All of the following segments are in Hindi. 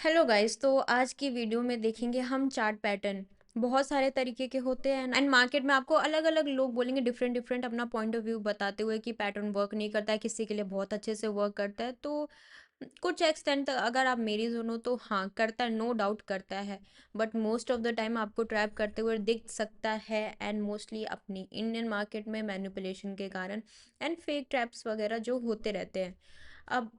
हेलो गाइस, तो आज की वीडियो में देखेंगे हम चार्ट पैटर्न। बहुत सारे तरीके के होते हैं एंड मार्केट में आपको अलग अलग लोग बोलेंगे डिफरेंट डिफरेंट अपना पॉइंट ऑफ व्यू बताते हुए कि पैटर्न वर्क नहीं करता है, किसी के लिए बहुत अच्छे से वर्क करता है। तो कुछ एक्सटेंट तक अगर आप मेरी सुनो तो हाँ करता है, नो डाउट करता है। But most of the time आपको ट्रैप करते हुए दिख सकता है एंड मोस्टली अपनी इंडियन मार्केट में मैनिपुलेशन के कारण एंड फेक ट्रैप्स वगैरह जो होते रहते हैं। अब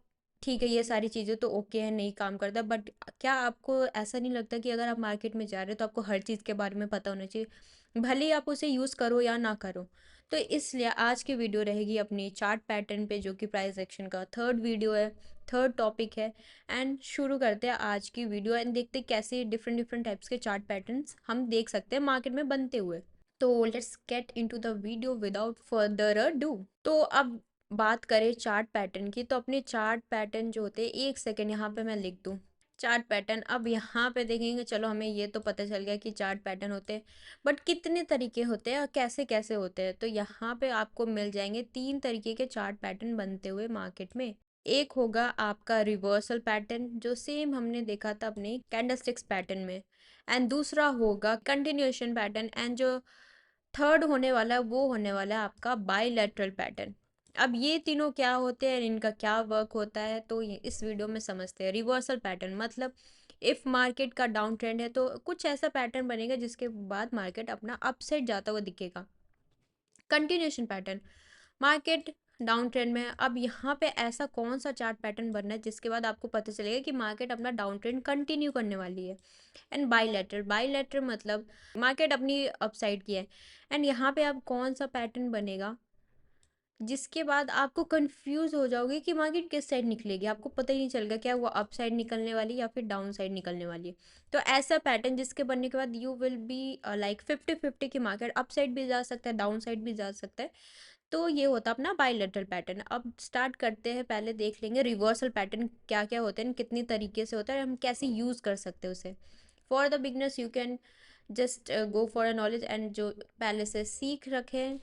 ठीक है, ये सारी चीज़ें तो ओके है, नहीं काम करता, बट क्या आपको ऐसा नहीं लगता कि अगर आप मार्केट में जा रहे हो तो आपको हर चीज़ के बारे में पता होना चाहिए, भले ही आप उसे यूज़ करो या ना करो। तो इसलिए आज की वीडियो रहेगी अपनी चार्ट पैटर्न पे, जो कि प्राइस एक्शन का थर्ड वीडियो है, थर्ड टॉपिक है। एंड शुरू करते हैं आज की वीडियो एंड देखते हैं कैसे डिफरेंट डिफरेंट टाइप्स के चार्ट पैटर्न्स हम देख सकते हैं मार्केट में बनते हुए। तो let's get into the video without further ado. तो अब बात करें चार्ट पैटर्न की, तो अपने चार्ट पैटर्न जो होते हैं, एक सेकेंड यहाँ पे मैं लिख दूँ चार्ट पैटर्न। अब यहाँ पे देखेंगे, चलो हमें ये तो पता चल गया कि चार्ट पैटर्न होते हैं, बट कितने तरीके होते हैं और कैसे कैसे होते हैं। तो यहाँ पे आपको मिल जाएंगे तीन तरीके के चार्ट पैटर्न बनते हुए मार्केट में। एक होगा आपका रिवर्सल पैटर्न, जो सेम हमने देखा था अपने कैंडलस्टिक्स पैटर्न में। एंड दूसरा होगा कंटिन्यूएशन पैटर्न, एंड जो थर्ड होने वाला है वो होने वाला है आपका बाईलैटरल पैटर्न। अब ये तीनों क्या होते हैं, इनका क्या वर्क होता है, तो ये इस वीडियो में समझते हैं। रिवर्सल पैटर्न मतलब इफ मार्केट का डाउन ट्रेंड है तो कुछ ऐसा पैटर्न बनेगा जिसके बाद मार्केट अपना अपसाइड जाता हुआ दिखेगा। Continuation pattern, market down trend में है, अब यहाँ पे ऐसा कौन सा चार्ट पैटर्न बनना है जिसके बाद आपको पता चलेगा कि मार्केट अपना डाउन ट्रेंड कंटिन्यू करने वाली है। एंड बाईलैटरल, बाईलैटरल मतलब मार्केट अपनी अपसाइड की है, एंड यहाँ पे अब कौन सा पैटर्न बनेगा जिसके बाद आपको कंफ्यूज हो जाओगे कि मार्केट किस साइड निकलेगी, आपको पता ही नहीं चलेगा क्या वो अप साइड निकलने वाली है या फिर डाउन साइड निकलने वाली है। तो ऐसा पैटर्न जिसके बनने के बाद यू विल बी लाइक 50-50 की मार्केट अप साइड भी जा सकता है, डाउन साइड भी जा सकता है। तो ये होता है अपना बाईलेटरल पैटर्न। अब स्टार्ट करते हैं, पहले देख लेंगे रिवर्सल पैटर्न क्या क्या होते हैं, कितनी तरीके से होता है, हम कैसे यूज़ कर सकते हैं उसे। For the beginners you can just go for a knowledge, and जो पहले से सीख रखें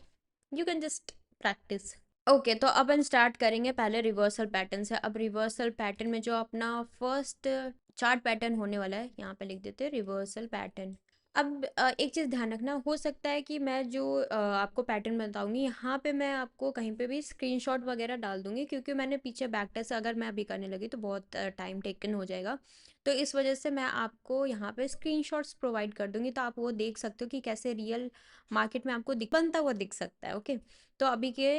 you can just practice. Okay, तो अब हम स्टार्ट करेंगे पहले रिवर्सल पैटर्न से। अब रिवर्सल पैटर्न में जो अपना फर्स्ट चार्ट पैटर्न होने वाला है, यहाँ पे लिख देते हैं रिवर्सल पैटर्न। अब एक चीज़ ध्यान रखना, हो सकता है कि मैं जो आपको पैटर्न बताऊंगी यहाँ पे मैं आपको कहीं पे भी स्क्रीनशॉट वगैरह डाल दूंगी, क्योंकि मैंने पीछे बैक टेस्ट अगर मैं अभी करने लगी तो बहुत टाइम टेकन हो जाएगा। तो इस वजह से मैं आपको यहाँ पे स्क्रीनशॉट्स प्रोवाइड कर दूंगी, तो आप वो देख सकते हो कि कैसे रियल मार्केट में आपको बनता हुआ दिख सकता है। ओके, तो अभी के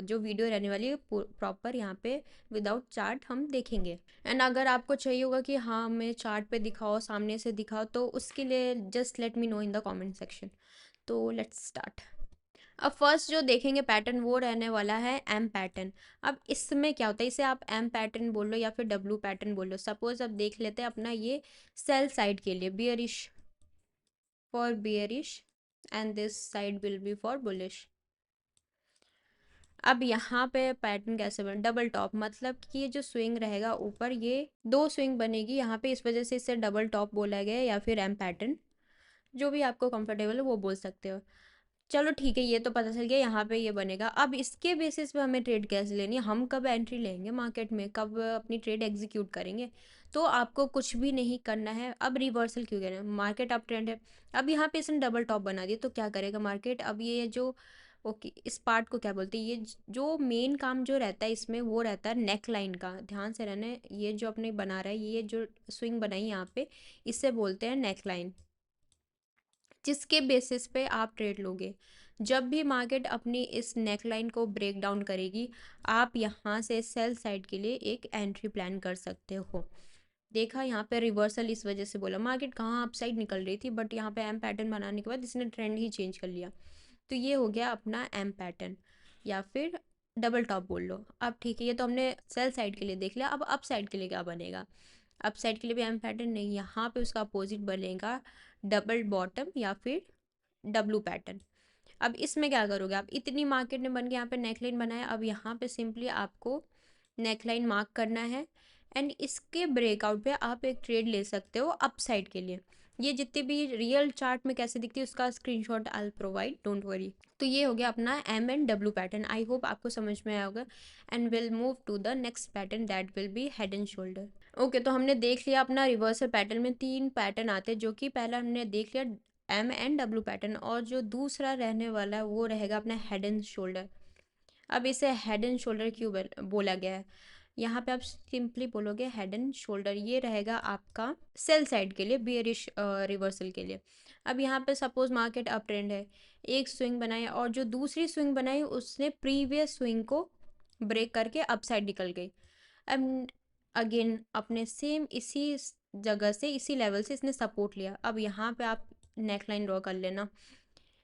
जो वीडियो रहने वाली है प्रॉपर यहाँ पे विदाउट चार्ट हम देखेंगे। एंड अगर आपको चाहिए होगा कि हाँ हमें चार्ट पे दिखाओ, सामने से दिखाओ, तो उसके लिए just let me know in the comment section. तो लेट्स स्टार्ट। अब फर्स्ट जो देखेंगे पैटर्न वो रहने वाला है एम पैटर्न। अब इसमें क्या होता है, इसे आप एम पैटर्न बोल लो या फिर डब्ल्यू पैटर्न बोल लो। सपोज अब देख लेते हैं अपना ये सेल साइड के लिए bearish, for bearish, and this side will be for bullish. अब यहाँ पे पैटर्न कैसे बने, डबल टॉप मतलब कि ये जो स्विंग रहेगा ऊपर, ये दो स्विंग बनेगी यहाँ पे, इस वजह से इसे डबल टॉप बोला गया है, या फिर एम पैटर्न, जो भी आपको कंफर्टेबल है वो बोल सकते हो। चलो ठीक है, ये तो पता चल गया यहाँ पे ये बनेगा। अब इसके बेसिस पे हमें ट्रेड कैसे लेनी है, हम कब एंट्री लेंगे मार्केट में, कब अपनी ट्रेड एग्जीक्यूट करेंगे। तो आपको कुछ भी नहीं करना है। अब रिवर्सल क्यों कह रहे हैं, मार्केट अप ट्रेंड है, अब यहाँ पे इसने डबल टॉप बना दिया तो क्या करेगा मार्केट, अब ये जो ओके इस पार्ट को क्या बोलते हैं, ये जो मेन काम जो रहता है इसमें वो रहता है नेक लाइन का, ध्यान से रहना है। ये जो अपने बना रहा है, ये जो स्विंग बनाई यहाँ पे, इससे बोलते हैं नेक लाइन, जिसके बेसिस पे आप ट्रेड लोगे। जब भी मार्केट अपनी इस नेकलाइन को ब्रेक डाउन करेगी, आप यहाँ से सेल साइड के लिए एक एंट्री प्लान कर सकते हो। देखा यहाँ पे रिवर्सल इस वजह से बोला, मार्केट कहाँ अपसाइड निकल रही थी, बट यहाँ पे एम पैटर्न बनाने के बाद इसने ट्रेंड ही चेंज कर लिया। तो ये हो गया अपना एम पैटर्न, या फिर डबल टॉप बोल लो। अब ठीक है, ये तो हमने सेल साइड के लिए देख लिया। अब अप साइड के लिए क्या बनेगा, अप साइड के लिए भी एम पैटर्न नहीं, यहाँ पे उसका अपोजिट बनेगा डबल बॉटम या फिर डब्लू पैटर्न। अब इसमें क्या करोगे आप, इतनी मार्केट ने बन के यहाँ पे नेकलाइन बनाया, अब यहाँ पे सिंपली आपको नेकलाइन मार्क करना है, एंड इसके ब्रेकआउट पे आप एक ट्रेड ले सकते हो अप साइड के लिए। ये जितनी भी रियल चार्ट में कैसे दिखती है उसका screenshot I provide, don't worry. तो ये हो गया अपना M and W pattern, I hope आपको समझ में आया होगा। And will move to the next pattern that will be head and shoulder. Okay, तो हमने देख लिया अपना रिवर्सल पैटर्न में 3 पैटर्न आते हैं, जो कि पहला हमने देख लिया एम एंड डब्ल्यू पैटर्न, और जो दूसरा रहने वाला है वो रहेगा अपना हेड एंड शोल्डर। अब इसे हेड एंड शोल्डर क्यों बोला गया है? यहाँ पे आप सिंपली बोलोगे हेड एंड शोल्डर, ये रहेगा आपका सेल साइड के लिए, बियरिश रिवर्सल के लिए। अब यहाँ पे सपोज मार्केट अप ट्रेंड है, एक स्विंग बनाई और जो दूसरी स्विंग बनाई उसने प्रीवियस स्विंग को ब्रेक करके अप साइड निकल गई। अब अगेन अपने सेम इसी जगह से, इसी लेवल से इसने सपोर्ट लिया। अब यहाँ पे आप नेक लाइन ड्रॉ कर लेना,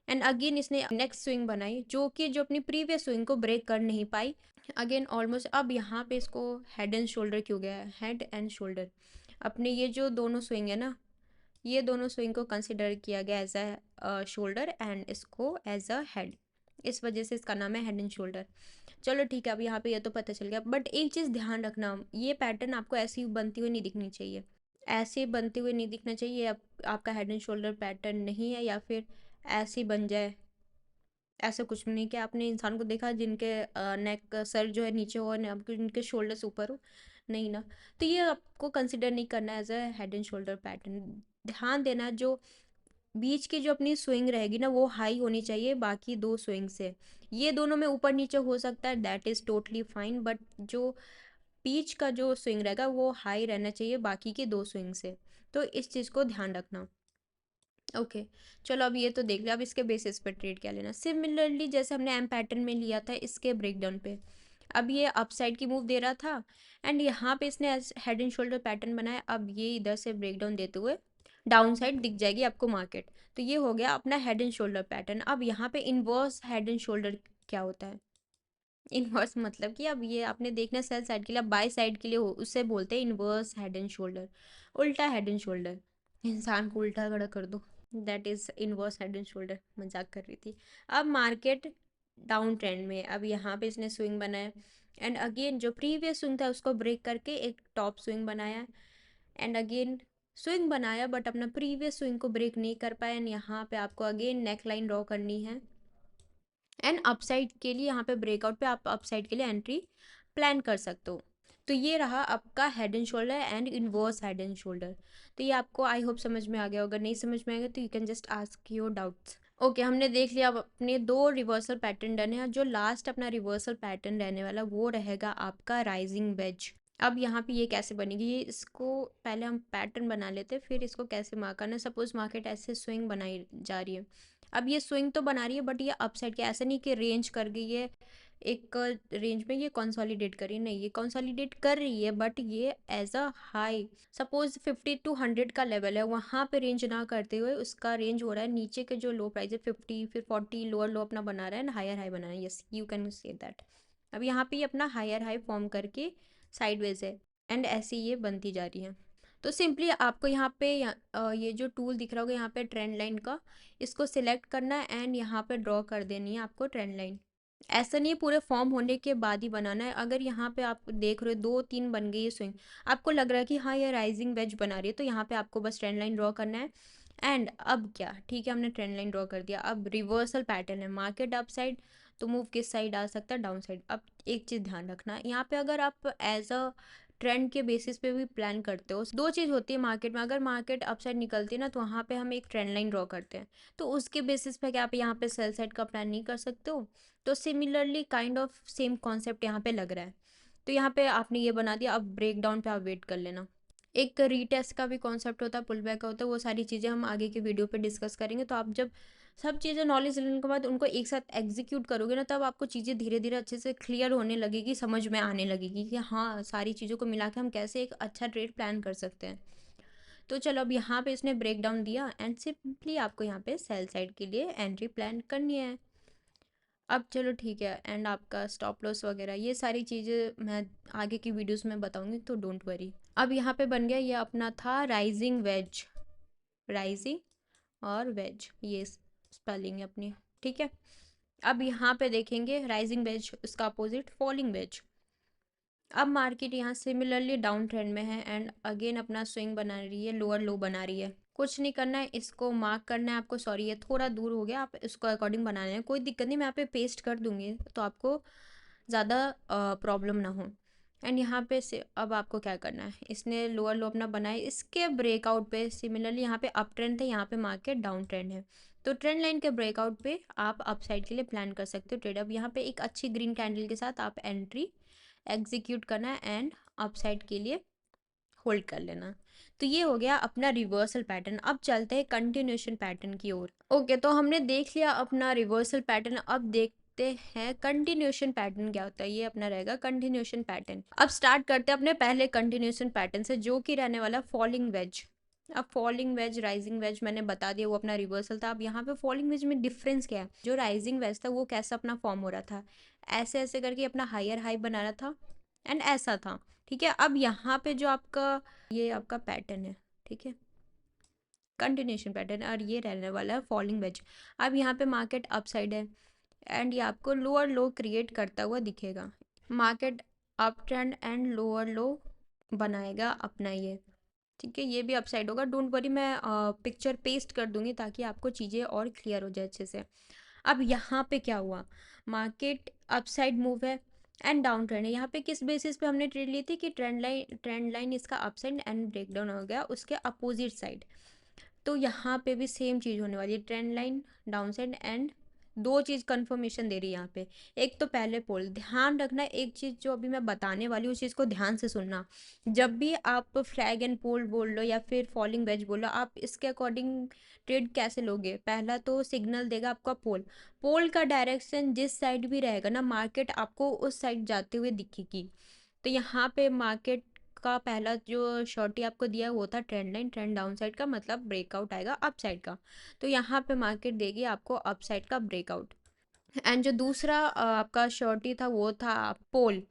एंड अगेन इसने नेक्स्ट स्विंग बनाई जो अपनी प्रीवियस स्विंग को ब्रेक कर नहीं पाई। अगेन ऑलमोस्ट, अब यहाँ पे इसको हेड एंड शोल्डर क्यों गया है? हेड एंड शोल्डर, अपने ये जो दोनों स्विंग है ना, ये दोनों स्विंग को कंसिडर किया गया एज अ शोल्डर एंड इसको एज अ हेड, इस वजह से इसका नाम है हेड एंड शोल्डर। चलो ठीक है, अब यहाँ पे ये तो पता चल गया, बट एक चीज़ ध्यान रखना, ये पैटर्न आपको ऐसी बनती हुई नहीं दिखनी चाहिए, ऐसे बनते हुए नहीं दिखना चाहिए। आपका हेड एंड शोल्डर पैटर्न नहीं है, या फिर ऐसे बन जाए, ऐसा कुछ नहीं कि आपने इंसान को देखा जिनके नेक सर जो है नीचे हो और आपके उनके शोल्डर्स ऊपर हो, नहीं ना। तो ये आपको कंसिडर नहीं करना as a head and shoulder pattern. ध्यान देना, जो बीच की जो अपनी स्विंग रहेगी ना वो हाई होनी चाहिए बाकी दो स्विंग से। ये दोनों में ऊपर नीचे हो सकता है, that is totally fine, but जो बीच का जो स्विंग रहेगा वो हाई रहना चाहिए बाकी के दो स्विंग से। तो इस चीज़ को ध्यान रखना। ओके, चलो अब ये तो देख लिया, अब इसके बेसिस पे ट्रेड क्या लेना। सिमिलरली जैसे हमने एम पैटर्न में लिया था, इसके ब्रेकडाउन पे अब ये अपसाइड की मूव दे रहा था, एंड यहाँ पे इसने हेड एंड शोल्डर पैटर्न बनाया। अब ये इधर से ब्रेकडाउन देते हुए डाउन साइड दिख जाएगी आपको मार्केट। तो ये हो गया अपना हेड एंड शोल्डर पैटर्न। अब यहाँ पे इनवर्स हेड एंड शोल्डर क्या होता है? इनवर्स मतलब कि अब ये आपने देखना सेल साइड के लिए, अब बाय साइड के लिए हो, उससे बोलते हैं इनवर्स हेड एंड शोल्डर, उल्टा हेड एंड शोल्डर। इंसान को उल्टा खड़ा कर दो, that is inverse head and shoulder, मजाक कर रही थी। अब मार्केट डाउन ट्रेंड में, अब यहाँ पे इसने स्विंग बनाया, एंड अगेन जो प्रीवियस स्विंग था उसको ब्रेक करके एक टॉप स्विंग बनाया, एंड अगेन स्विंग बनाया बट अपना प्रीवियस स्विंग को ब्रेक नहीं कर पाया, एंड यहाँ पे आपको अगेन नेक लाइन ड्रॉ करनी है, एंड अपसाइड के लिए यहाँ पे ब्रेकआउट पे आप अपसाइड के लिए एंट्री प्लान कर सकते हो। तो ये रहा आपका head and shoulder and inverse head and shoulder. तो ये आपको आई होप समझ में आ गया, अगर नहीं समझ में आएगा तो you can just ask your doubts. Okay, हमने देख लिया, अब अपने दो रिवर्सल पैटर्न डन है। जो लास्ट अपना रिवर्सल पैटर्न रहने वाला वो रहेगा आपका राइजिंग वेज। अब यहाँ पे ये कैसे बनेगी, ये इसको पहले हम पैटर्न बना लेते हैं, फिर इसको कैसे मार्क करना है। सपोज मार्केट ऐसे स्विंग बनाई जा रही है, अब ये स्विंग तो बना रही है बट ये अपसाइड के, ऐसा नहीं कि रेंज कर गई है एक रेंज में, ये कंसोलिडेट कर रही है, नहीं, ये कंसोलिडेट कर रही है बट ये as a high, suppose 50 to 100 का लेवल है, वहाँ पे रेंज ना करते हुए उसका रेंज हो रहा है नीचे के जो लो प्राइस है 50, फिर 40 लोअर लो अपना बना रहा है एंड हायर हाई बना रहा है। Yes, you can say that. अब यहाँ पे ये अपना हायर हाई फॉर्म करके साइडवेज है, एंड ऐसे ये बनती जा रही है। तो सिंपली आपको यहाँ पे ये जो टूल दिख रहा होगा यहाँ पे ट्रेंड लाइन का, इसको सिलेक्ट करना है एंड यहाँ पे ड्रॉ कर देनी है आपको ट्रेंड लाइन। ऐसा नहीं है पूरे फॉर्म होने के बाद ही बनाना है। अगर यहाँ पे आप देख रहे हो 2-3 बन गई है स्विंग, आपको लग रहा है कि हाँ ये राइजिंग वेज बना रही है, तो यहाँ पे आपको बस ट्रेंड लाइन ड्रॉ करना है। एंड अब क्या, ठीक है हमने ट्रेंड लाइन ड्रॉ कर दिया, अब रिवर्सल पैटर्न है, मार्केट अप साइड तो मूव किस साइड आ सकता है? Down side. अब एक चीज़ ध्यान रखना, यहाँ पे अगर आप एज अ ट्रेंड के बेसिस पे भी प्लान करते हो, दो चीज़ होती है मार्केट में, अगर मार्केट अपसाइड निकलती है ना तो वहाँ पे हम एक ट्रेंड लाइन ड्रॉ करते हैं, तो उसके बेसिस पे क्या आप यहाँ पे सेल साइड का प्लान नहीं कर सकते हो? तो similarly kind of same concept यहाँ पे लग रहा है। तो यहाँ पे आपने ये बना दिया, अब ब्रेक डाउन पे आप वेट कर लेना। एक रीटेस्ट का भी कॉन्सेप्ट होता है, पुल बैक का होता है, वो सारी चीज़ें हम आगे के वीडियो पे डिस्कस करेंगे। तो आप जब सब चीज़ें नॉलेज लेने के बाद उनको एक साथ एग्जीक्यूट करोगे ना, तब आपको चीज़ें धीरे धीरे अच्छे से क्लियर होने लगेगी, समझ में आने लगेगी कि हाँ सारी चीज़ों को मिला के हम कैसे एक अच्छा ट्रेड प्लान कर सकते हैं। तो चलो, अब यहाँ पे इसने ब्रेक डाउन दिया एंड सिंपली आपको यहाँ पे सेल साइड के लिए एंट्री प्लान करनी है। अब चलो ठीक है, एंड आपका स्टॉप लॉस वगैरह ये सारी चीज़ें मैं आगे की वीडियोस में बताऊंगी, तो डोंट वरी। अब यहाँ पे बन गया, ये अपना था राइजिंग वेज, राइजिंग और वेज, ये स्पेलिंग है अपनी, ठीक है। अब यहाँ पे देखेंगे राइजिंग वेज, उसका अपोजिट फॉलिंग वेज। अब मार्केट यहाँ सिमिलरली डाउन ट्रेंड में है एंड अगेन अपना स्विंग बना रही है, लोअर लो बना रही है। कुछ नहीं करना है, इसको मार्क करना है आपको, सॉरी ये थोड़ा दूर हो गया, आप इसको अकॉर्डिंग बनाना है, कोई दिक्कत नहीं, मैं यहाँ पे पेस्ट कर दूंगी तो आपको ज़्यादा प्रॉब्लम ना हो। एंड यहाँ पे से अब आपको क्या करना है, इसने लोअर लो अपना बनाया, इसके ब्रेकआउट पे सिमिलरली यहाँ पे अप ट्रेंड था, यहाँ पे मार्केट डाउन ट्रेंड है, तो ट्रेंड लाइन के ब्रेकआउट पे आप अपसाइड के लिए प्लान कर सकते हो ट्रेड। अब यहाँ पे एक अच्छी ग्रीन कैंडल के साथ आप एंट्री एग्जीक्यूट करना है एंड अपसाइड के लिए होल्ड कर लेना। तो ये हो गया अपना रिवर्सल पैटर्न। अब चलते हैं कंटिन्यूशन पैटर्न की ओर। ओके, तो हमने देख लिया अपना रिवर्सल पैटर्न, अब देखते हैं कंटिन्यूशन पैटर्न क्या होता है। ये अपना रहेगा कंटिन्यूशन पैटर्न। अब स्टार्ट करते हैं अपने पहले कंटिन्यूशन पैटर्न से, जो कि रहने वाला फॉलिंग वेज। अब फॉलिंग वेज राइजिंग वेज मैंने बता दिया, वो अपना रिवर्सल था। अब यहाँ पे फॉलिंग वेज में डिफरेंस क्या है, जो राइजिंग वेज था वो कैसा अपना फॉर्म हो रहा था, ऐसे ऐसे करके अपना हायर हाई बना रहा था एंड ऐसा था, ठीक है। अब यहाँ पे जो आपका ये आपका पैटर्न है, ठीक है, कंटिन्यूशन पैटर्न, और ये रहने वाला है फॉलिंग वेज। अब यहाँ पे मार्केट अपसाइड है एंड ये आपको लोअर लो क्रिएट करता हुआ दिखेगा। Market up trend and lower लो बनाएगा अपना ये, ठीक है, ये भी अपसाइड होगा। डोंट वरी, मैं पिक्चर पेस्ट कर दूंगी ताकि आपको चीज़ें और क्लियर हो जाए अच्छे से। अब यहाँ पे क्या हुआ, मार्केट अपसाइड मूव है एंड डाउन ट्रेंड है। यहाँ पे किस बेसिस पे हमने ट्रेड ली थी कि ट्रेंड लाइन इसका अपसाइड एंड ब्रेकडाउन हो गया उसके अपोजिट साइड। तो यहाँ पे भी सेम चीज़ होने वाली है, trend line down side and दो चीज़ कंफर्मेशन दे रही है यहाँ पे। एक तो पहले पोल, ध्यान रखना एक चीज़ जो अभी मैं बताने वाली हूँ उस चीज़ को ध्यान से सुनना। जब भी आप फ्लैग एंड पोल बोल लो या फिर फॉलिंग वेज बोलो, आप इसके अकॉर्डिंग ट्रेड कैसे लोगे। पहला तो सिग्नल देगा आपका पोल, पोल का डायरेक्शन जिस साइड भी रहेगा ना, मार्केट आपको उस साइड जाते हुए दिखेगी। तो यहाँ पे मार्केट का पहला जो शॉर्टी आपको दिया वो था trend line, trend down side का मतलब ब्रेकआउट आएगा अप साइड का। तो यहाँ पे मार्केट देगी आपको अप साइड का ब्रेकआउट। एंड जो दूसरा आपका शॉर्टी था वो था पोल,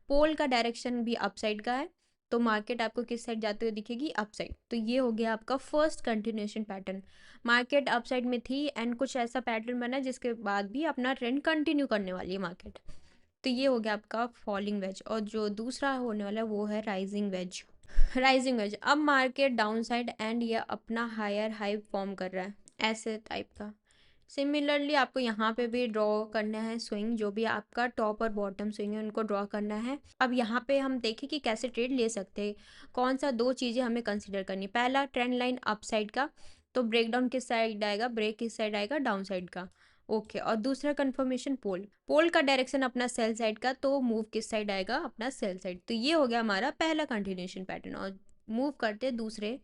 पोल का डायरेक्शन भी अप साइड का है, तो मार्केट आपको किस साइड जाते हुए दिखेगी, अप साइड। तो ये हो गया आपका first continuation pattern. Market up side में थी एंड कुछ ऐसा पैटर्न बना जिसके बाद भी अपना ट्रेंड कंटिन्यू करने वाली है मार्केट। तो ये हो गया आपका फॉलिंग वेज। और जो दूसरा होने वाला है वो है राइजिंग वेज। राइजिंग वेज, अब मार्केट डाउन साइड एंड ये अपना हायर हाई फॉर्म कर रहा है ऐसे टाइप का। सिमिलरली आपको यहाँ पे भी ड्रॉ करना है स्विंग, जो भी आपका टॉप और बॉटम स्विंग है उनको ड्रॉ करना है। अब यहाँ पे हम देखें कि कैसे ट्रेड ले सकते हैं, कौन सा दो चीज़ें हमें कंसिडर करनी। पहला ट्रेंड लाइन अप साइड का, तो ब्रेकडाउन किस साइड आएगा, ब्रेक किस साइड आएगा, डाउन साइड का, ओके। और दूसरा कंफर्मेशन पोल, पोल का डायरेक्शन अपना सेल साइड का, तो मूव किस साइड आएगा, अपना सेल साइड। तो ये हो गया हमारा पहला कंटिन्यूशन पैटर्न। और मूव करते दूसरे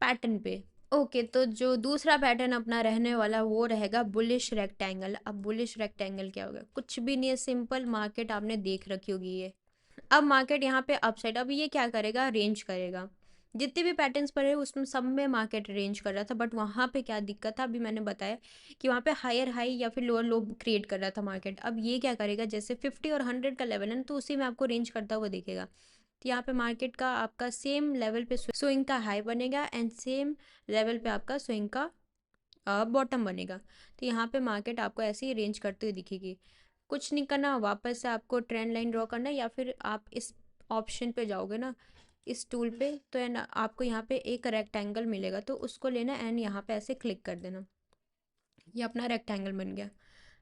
पैटर्न पे। ओके, तो जो दूसरा पैटर्न अपना रहने वाला वो रहेगा बुलिश रेक्टेंगल। अब बुलिश रेक्टेंगल क्या होगा, कुछ भी नहीं है, सिंपल मार्केट आपने देख रखी होगी ये। अब मार्केट यहाँ पे अपसाइड, अब ये क्या करेगा, रेंज करेगा। जितने भी पैटर्न्स पड़े उसमें सब में मार्केट रेंज कर रहा था, बट वहाँ पे क्या दिक्कत था, अभी मैंने बताया कि वहाँ पे हायर हाई या फिर लोअर लो क्रिएट कर रहा था मार्केट। अब ये क्या करेगा, जैसे 50 और 100 का लेवल है ना, तो उसी में आपको रेंज करता हुआ दिखेगा। तो यहाँ पे मार्केट का आपका सेम लेवल पे स्विंग का हाई बनेगा एंड सेम लेवल पे आपका स्विंग का बॉटम बनेगा। तो यहाँ पे मार्केट आपको ऐसे ही रेंज करते हुए दिखेगी। कुछ नहीं करना, वापस से आपको ट्रेंड लाइन ड्रॉ करना, या फिर आप इस ऑप्शन पे जाओगे ना, इस टूल पे, तो है ना आपको यहाँ पे एक रेक्टेंगल मिलेगा, तो उसको लेना एंड यहाँ पे ऐसे क्लिक कर देना, ये अपना रेक्टेंगल बन गया।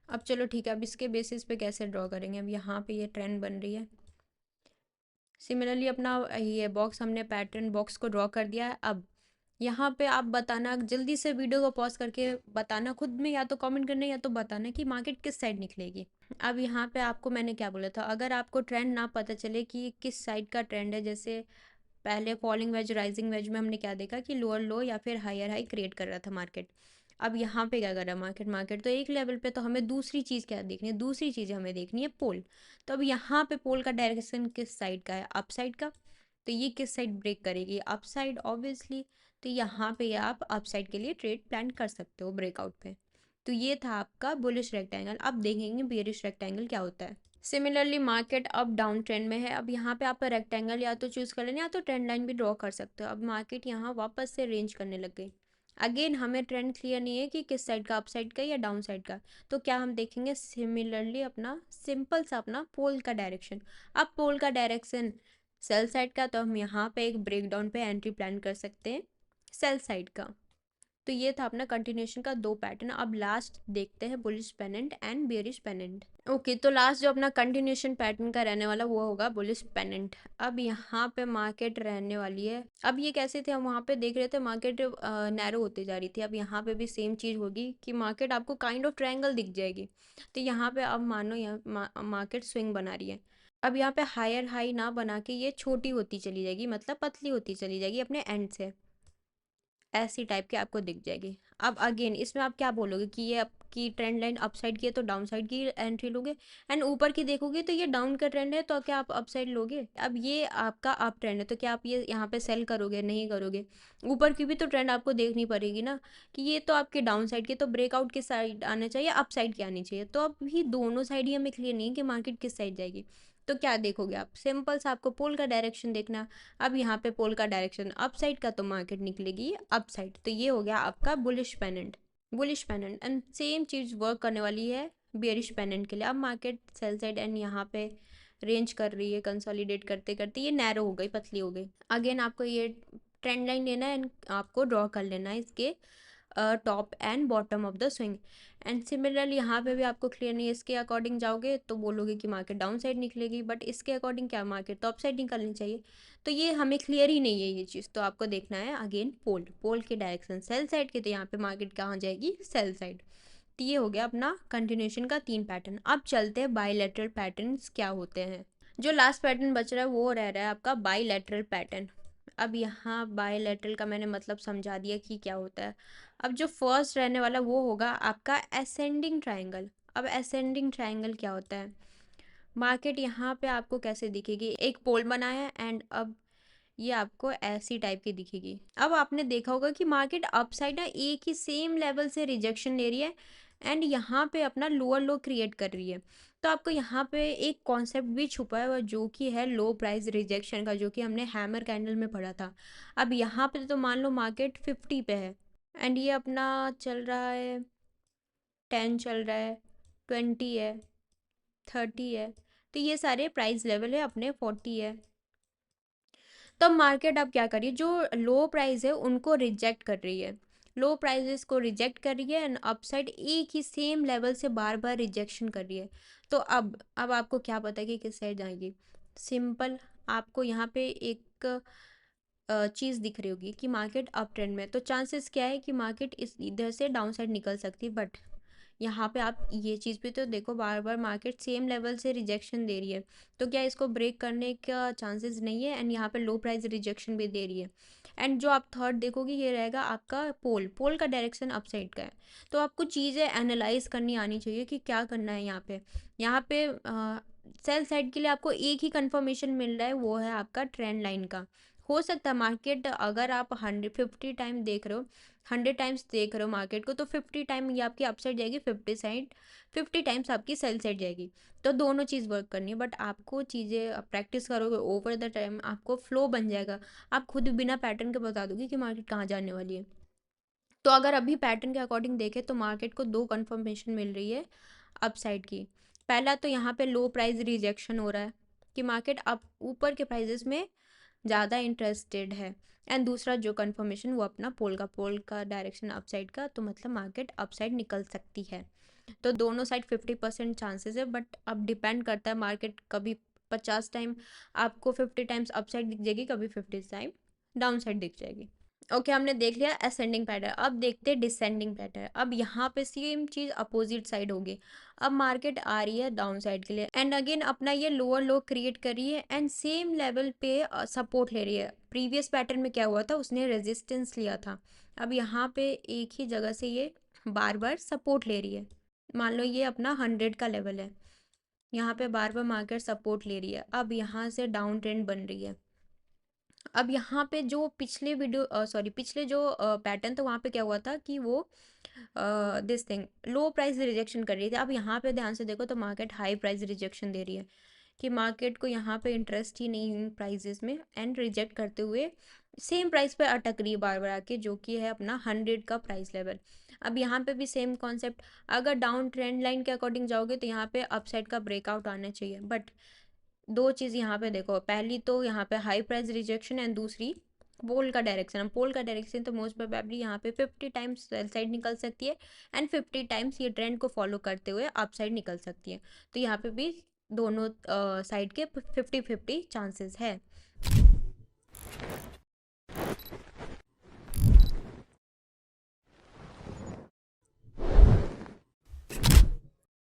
अब चलो ठीक है, अब इसके बेसिस पे कैसे ड्रॉ करेंगे। अब यहाँ पे ये ट्रेंड बन रही है, सिमिलरली अपना ये बॉक्स हमने पैटर्न बॉक्स को ड्रॉ कर दिया है। अब यहाँ पे आप बताना, जल्दी से वीडियो को पॉज करके बताना खुद में, या तो कमेंट करना या तो बताना कि मार्केट किस साइड निकलेगी। अब यहाँ पे आपको मैंने क्या बोला था, अगर आपको ट्रेंड ना पता चले कि किस साइड का ट्रेंड है, जैसे पहले फॉलिंग वेज राइजिंग वेज में हमने क्या देखा कि लोअर लो या फिर हायर हाई क्रिएट कर रहा था मार्केट। अब यहाँ पे क्या कर रहा है मार्केट, मार्केट तो एक लेवल पे, तो हमें दूसरी चीज़ क्या देखनी है, दूसरी चीज़ हमें देखनी है पोल। तो अब यहाँ पे पोल का डायरेक्शन किस साइड का है, अप साइड का। तो ये किस साइड ब्रेक करेगी, अप साइड ऑब्वियसली। तो यहाँ पे आप अप साइड के लिए ट्रेड प्लान कर सकते हो ब्रेकआउट पे। तो ये था आपका बुलिश रेक्टेंगल। अब देखेंगे बेरिश रेक्टेंगल क्या होता है। सिमिलरली मार्केट अब डाउन ट्रेंड में है। अब यहाँ पे आप रेक्टेंगल या तो चूज़ कर लेना या तो ट्रेंड लाइन भी ड्रॉ कर सकते हो। अब मार्केट यहाँ वापस से रेंज करने लग गई। अगेन हमें ट्रेंड क्लियर नहीं है कि किस साइड का, अप साइड का या डाउन साइड का। तो क्या हम देखेंगे, सिमिलरली अपना सिंपल सा अपना पोल का डायरेक्शन। अब पोल का डायरेक्शन सेल साइड का, तो हम यहाँ पे एक ब्रेकडाउन पे एंट्री प्लान कर सकते हैं सेल साइड का। तो ये था अपना कंटिन्यूशन का 2 पैटर्न। अब लास्ट देखते हैं bullish pennant and bearish pennant. Okay, तो लास्ट जो अपना कंटिन्यूशन पैटर्न का रहने वाला वो होगा बुलिश पेनेंट। अब यहाँ पे मार्केट रहने वाली है। अब ये कैसे थे, हम वहाँ पे देख रहे थे मार्केट नैरो होती जा रही थी। अब यहाँ पे भी सेम चीज़ होगी कि मार्केट आपको काइंड ऑफ ट्रायंगल दिख जाएगी। तो यहाँ पे अब मानो यहाँ मार्केट स्विंग बना रही है। अब यहाँ पे हायर हाई ना बना के ये छोटी होती चली जाएगी, मतलब पतली होती चली जाएगी अपने एंड से, ऐसी टाइप की आपको दिख जाएगी। अब अगेन इसमें आप क्या बोलोगे कि ये आपकी ट्रेंड लाइन अपसाइड की है तो डाउन साइड की एंट्री लोगे, एंड ऊपर की देखोगे तो ये डाउन का ट्रेंड है तो क्या आप अपसाइड लोगे। अब ये आपका अप ट्रेंड है तो क्या आप ये यहाँ पे सेल करोगे, नहीं करोगे। ऊपर की भी तो ट्रेंड आपको देखनी पड़ेगी ना, कि ये तो आपके डाउन साइड के, तो ब्रेकआउट किस साइड आना चाहिए, अप साइड की आनी चाहिए। तो अब ही दोनों साइड ही हमें क्लियर नहीं है कि मार्केट किस साइड जाएगी। तो क्या देखोगे आप, सिंपल सा आपको पोल का डायरेक्शन देखना। अब यहाँ पे पोल का डायरेक्शन अप साइड का तो मार्केट निकलेगी अप साइड। तो ये हो गया आपका bullish pennant. Bullish pennant and same cheese work करने वाली है बेयरिश पेनेंट के लिए। अब मार्केट सेल साइड एंड यहाँ पे रेंज कर रही है, कंसोलिडेट करते करते ये नैरो हो गई, पतली हो गई। अगेन आपको ये ट्रेंड लाइन लेना है एंड आपको ड्रॉ कर लेना है इसके top and bottom of the swing. And similarly यहाँ पे भी आपको क्लियर नहीं है, इसके अकॉर्डिंग जाओगे तो बोलोगे कि मार्केट डाउन साइड निकलेगी, बट इसके अकॉर्डिंग क्या मार्केट तो अप साइड निकलनी चाहिए। तो ये हमें क्लियर ही नहीं है ये चीज़, तो आपको देखना है अगेन पोल, पोल के डायरेक्शन सेल साइड के, तो यहाँ पे मार्केट कहाँ जाएगी, सेल साइड। तो ये हो गया अपना कंटिन्यूशन का 3 पैटर्न। अब चलते हैं बाईलेटरल पैटर्न्स क्या होते हैं। जो लास्ट पैटर्न बच रहा है वो रह रहा है आपका बाईलेटरल पैटर्न। अब यहाँ बाईलेटरल का मैंने मतलब समझा दिया कि क्या होता है। अब जो फर्स्ट रहने वाला वो होगा आपका असेंडिंग ट्रायंगल। अब असेंडिंग ट्रायंगल क्या होता है, मार्केट यहाँ पे आपको कैसे दिखेगी, एक पोल बना है एंड अब ये आपको ऐसी टाइप की दिखेगी। अब आपने देखा होगा कि मार्केट अपसाइड ना एक ही सेम लेवल से रिजेक्शन ले रही है एंड यहाँ पे अपना लोअर लो क्रिएट कर रही है। तो आपको यहाँ पे एक कॉन्सेप्ट भी छुपा है जो कि है लो प्राइस रिजेक्शन का, जो कि हमने हैमर कैंडल में पढ़ा था। अब यहाँ पे तो मान लो मार्केट 50 पे है एंड ये अपना चल रहा है 10 चल रहा है, 20 है, 30 है, तो ये सारे प्राइस लेवल है, अपने 40 है। तब मार्केट अब क्या करिए, जो लो प्राइस है उनको रिजेक्ट कर रही है, लो प्राइजेस को रिजेक्ट कर रही है एंड अपसाइड एक ही सेम लेवल से बार बार रिजेक्शन कर रही है। तो अब आपको क्या पता है कि किस साइड जाएगी। सिंपल, आपको यहाँ पे एक चीज़ दिख रही होगी कि मार्केट अप ट्रेंड में, तो चांसेस क्या है कि मार्केट इस इधर से डाउन साइड निकल सकती है। बट यहाँ पे आप ये चीज़ भी तो देखो, बार बार मार्केट सेम लेवल से रिजेक्शन दे रही है, तो क्या इसको ब्रेक करने का चांसेस नहीं है, एंड यहाँ पे लो प्राइस रिजेक्शन भी दे रही है। एंड जो आप थर्ड देखोगे ये रहेगा आपका पोल, पोल का डायरेक्शन अपसाइड का है। तो आपको चीज़ें एनालाइज करनी आनी चाहिए कि क्या करना है यहाँ पे सेल साइड के लिए आपको एक ही कंफर्मेशन मिल रहा है, वो है आपका ट्रेंड लाइन का। हो सकता है मार्केट, अगर आप 150 टाइम देख रहे हो, 100 टाइम्स देख रहे हो मार्केट को, तो 50 टाइम ये आपकी अपसाइड जाएगी, 50 टाइम्स आपकी सेल साइड जाएगी। तो दोनों चीज़ वर्क करनी है, बट आपको चीज़ें प्रैक्टिस करोगे ओवर द टाइम, आपको फ्लो बन जाएगा। आप खुद बिना पैटर्न के बता दोगे कि मार्केट कहाँ जाने वाली है। तो अगर अभी पैटर्न के अकॉर्डिंग देखें तो मार्केट को 2 कंफर्मेशन मिल रही है अपसाइड की। पहला तो यहाँ पे लो प्राइस रिजेक्शन हो रहा है कि मार्केट अप ऊपर के प्राइजेस में ज़्यादा इंटरेस्टेड है, एंड दूसरा जो कंफर्मेशन वो अपना पोल का डायरेक्शन अपसाइड का, तो मतलब मार्केट अपसाइड निकल सकती है। तो दोनों साइड 50% चांसेस है, बट अब डिपेंड करता है, मार्केट कभी 50 टाइम आपको 50 टाइम्स अपसाइड दिख जाएगी, कभी 50 टाइम डाउन साइड दिख जाएगी। ओके, हमने देख लिया असेंडिंग पैटर्न। अब देखते हैं डिसेंडिंग पैटर्न। अब यहाँ पे सेम चीज़ अपोजिट साइड होगी। अब मार्केट आ रही है डाउन साइड के लिए एंड अगेन अपना ये लोअर लो क्रिएट कर रही है एंड सेम लेवल पे सपोर्ट ले रही है। प्रीवियस पैटर्न में क्या हुआ था, उसने रेजिस्टेंस लिया था। अब यहाँ पे एक ही जगह से ये बार बार सपोर्ट ले रही है। मान लो ये अपना 100 का लेवल है, यहाँ पे बार बार मार्केट सपोर्ट ले रही है। अब यहाँ से डाउन ट्रेंड बन रही है। अब यहाँ पे जो पिछले जो पैटर्न था वहाँ पे क्या हुआ था कि वो this thing low price rejection कर रही थी। अब यहाँ पे ध्यान से देखो तो मार्केट हाई प्राइस रिजेक्शन दे रही है, कि मार्केट को यहाँ पे इंटरेस्ट ही नहीं इन प्राइजेस में एंड रिजेक्ट करते हुए सेम प्राइस पे अटक रही है बार बार आके, जो कि है अपना 100 का प्राइस लेवल। अब यहाँ पे भी सेम कॉन्सेप्ट, अगर डाउन ट्रेंड लाइन के अकॉर्डिंग जाओगे तो यहाँ पे अपसाइड का ब्रेकआउट आना चाहिए, बट दो चीज़ यहाँ पे देखो, पहली तो यहाँ पे हाई प्राइस रिजेक्शन एंड दूसरी पोल का डायरेक्शन, पोल का डायरेक्शन तो मोस्ट प्रोबेबली यहाँ पे 50 टाइम्स सेल साइड निकल सकती है एंड 50 टाइम्स ये ट्रेंड को फॉलो करते हुए अप साइड निकल सकती है। तो यहाँ पे भी दोनों साइड के 50-50 चांसेस है।